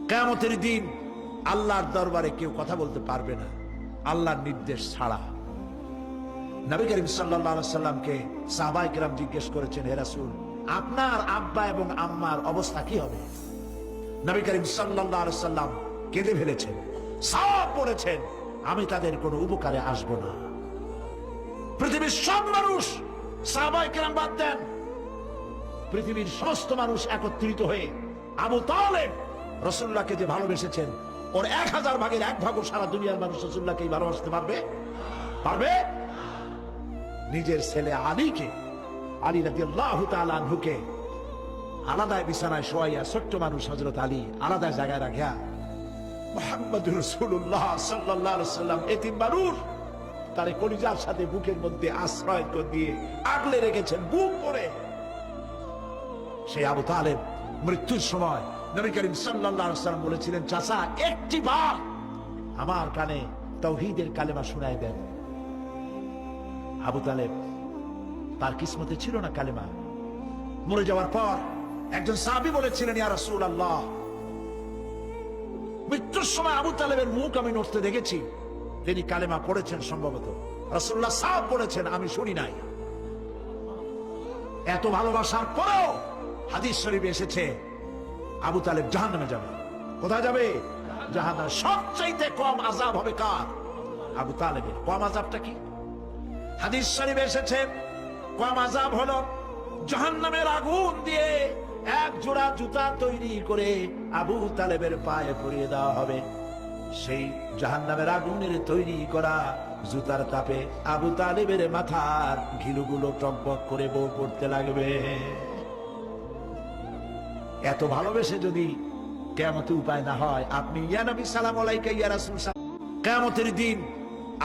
কিয়ামতের দিন আল্লাহর দরবারে কেউ কথা বলতে পারবে না আল্লাহর নির্দেশ ছাড়া। নবী করিম সাল্লাল্লাহু আলাইহি সাল্লামকে সাহাবায়ে কেরাম জিজ্ঞেস করেছেন, হে রাসূল, আপনার আব্বা এবং আম্মার অবস্থা কি হবে? নবী করিম সাল্লাল্লাহু আলাইহি সাল্লাম কেঁদে ফেলেছেন, সাফ বলেছেন, আমি তাদের কোনো উপকারে আসব না। পৃথিবীর সব মানুষ, সাহাবায়ে কেরাম বাদ দেন, পৃথিবীর সমস্ত মানুষ একত্রিত হয়ে আবু তালেব রাসূলুল্লাহকে যে ভালোবেসেছেন, ওর 1000 ভাগের 1 ভাগও সারা দুনিয়ার মানুষ রাসূলুল্লাহকে ভালোবাসতে পারবে? নিজের ছেলে আলীকে, আলী রাদিয়াল্লাহু তাআলা আনহুকে আলাদা বিছানায় শোয়াইয়া, ছোট্ট মানুষ হযরত আলী আলাদা জায়গায় রাখিয়া মুহাম্মদুর রাসূলুল্লাহ সাল্লাল্লাহু আলাইহি ওয়াসাল্লাম এতিম মানুষ তার কলিজার সাথে বুকের মধ্যে আশ্রয় দিয়ে আগলে রেখেছেন বুক করে। সেই আবু তালেব মৃত্যুর সময় নবী করিম সাল্লাল্লাহু আলাইহি ওয়াসাল্লাম বলেছিলেন, চাচা একটি বার আমার কানে তাওহীদের কালেমা শোনায় দেন। আবু তালেব, তার কিসমতে ছিল না কালেমা। মরে যাওয়ার পর একজন সাহাবী বলেছিলেন, ইয়া রাসূলুল্লাহ, মৃত্যুর সময় আবু তালেবের মুখ আমি নড়তে দেখেছি, তিনি কালেমা পড়েছেন সম্ভবত। রাসূলুল্লাহ সাফ বলেছেন, আমি শুনি নাই। এত ভালোবাসার পরেও হাদিস শরীফে এসেছে আবু তালেব জাহান্নামে যাবে। কোথায় যাবে? জাহান্নামে। সবচাইতে কম আযাব হবে কার? আবু তালেবের। কম আযাবটা কি? হাদিস শরীফে এসেছে কম আযাব হলো জাহান্নামের আগুন দিয়ে 1 জোড়া জুতা তৈরি করে আবু তালেবের পায়ে পরিয়ে দেওয়া হবে। সেই জাহান্নামের আগুনের তৈরি করা জুতার তাপে আবু তালেবের মাথার ঘিলুগুলো টকবক করে বউ পড়তে লাগবে। এত ভালোবেসে যদি কিয়ামতে উপায় না হয়, আপনি ইয়া নবী সালাম আলাইকা ইয়া রাসূল, কিয়ামতের দিন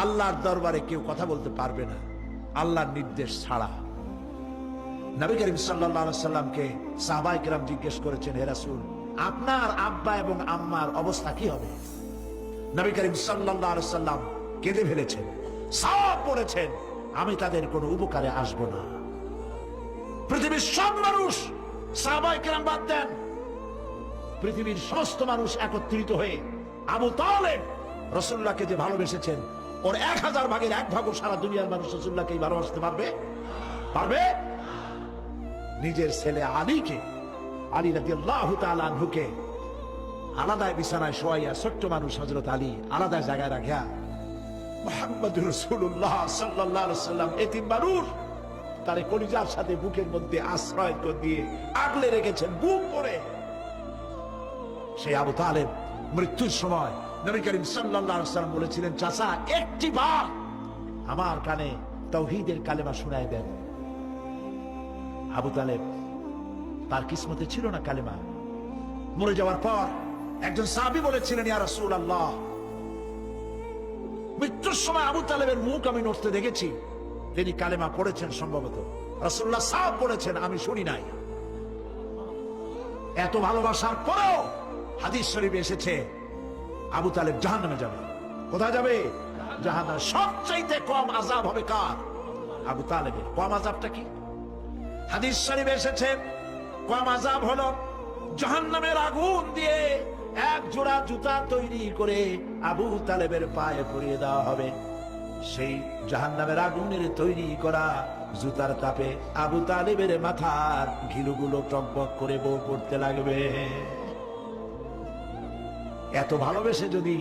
আল্লাহর দরবারে কেউ কথা বলতে পারবে না আল্লাহর নির্দেশ ছাড়া। নবী করিম সাল্লাল্লাহু আলাইহি সাল্লামকে সাহাবায়ে কেরাম জিজ্ঞেস করেছেন, হে রাসূল, আপনার আব্বা এবং আম্মার অবস্থা কি হবে? নবী করিম সাল্লাল্লাহু আলাইহি সাল্লাম কেঁদে ফেলেছেন, সাফ বলেছেন, আমি তাদের কোনো উপকারে আসব না। পৃথিবীর সব মানুষ, সাহাবায়ে কেরাম বাদ দেন, পৃথিবীর সমস্ত মানুষ একত্রিত হয়ে আবু তালেব রাসূলুল্লাহকে যে ভালোবেসেছেন, ওর 1000 ভাগের 1 ভাগও সারা দুনিয়ার মানুষ রাসূলুল্লাহকে ভালোবাসতে পারবে? নিজের ছেলে আলীকে, আলী রাদিয়াল্লাহু তাআলা আনহুকে আলাদা বিছানায় শোয়াইয়া, ছোট্ট মানুষ হযরত আলী আলাদা জায়গায় রাখিয়া মুহাম্মদুর রাসূলুল্লাহ সাল্লাল্লাহু আলাইহি ওয়াসাল্লাম এতিম মানুষ তার কলিজার সাথে বুকের মধ্যে আশ্রয় দিয়ে আগলে রেখেছেন বুক করে। সেই আবু তালেব মৃত্যুর সময় নবী করিম সাল্লাল্লাহু আলাইহি ওয়াসাল্লাম বলেছিলেন, চাচা একটি বার আমার কানে তাওহীদের কালেমা শোনায় দেন। আবু তালেব, তার কিসমতে ছিল না কালেমা। মরে যাওয়ার পর একজন সাহাবী বলেছিলেন, ইয়া রাসূলুল্লাহ, মৃত্যুর সময় আবু তালেবের মুখ আমি নড়তে দেখেছি, তিনি কালেমা পড়েছেন সম্ভবত। রাসূলুল্লাহ সাফ বলেছেন, আমি শুনি নাই। এত ভালোবাসার পরেও হাদিস শরীফে এসেছে আবু তালেব জাহান্নামে যাবে। কোথায় যাবে? জাহান্নামে। সবচাইতে কম আযাব হবে কার? আবু তালেবের। কম আযাবটা কি? হাদিস শরীফে এসেছে কম আযাব হলো জাহান্নামের আগুন দিয়ে 1 জোড়া জুতা তৈরি করে আবু তালেবের পায়ে পরিয়ে দেওয়া হবে। সেই জাহান্নামের আগুনের তৈরি করা জুতার তাপে আবু তালেবের মাথার ঘিলুগুলো টকবক করে বউ পড়তে লাগবে। এত ভালোবেসে যদি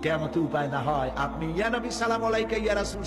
কিয়ামতে উপায় না হয়, আপনি ইয়া নবী সালাম আলাইকা ইয়া রাসূল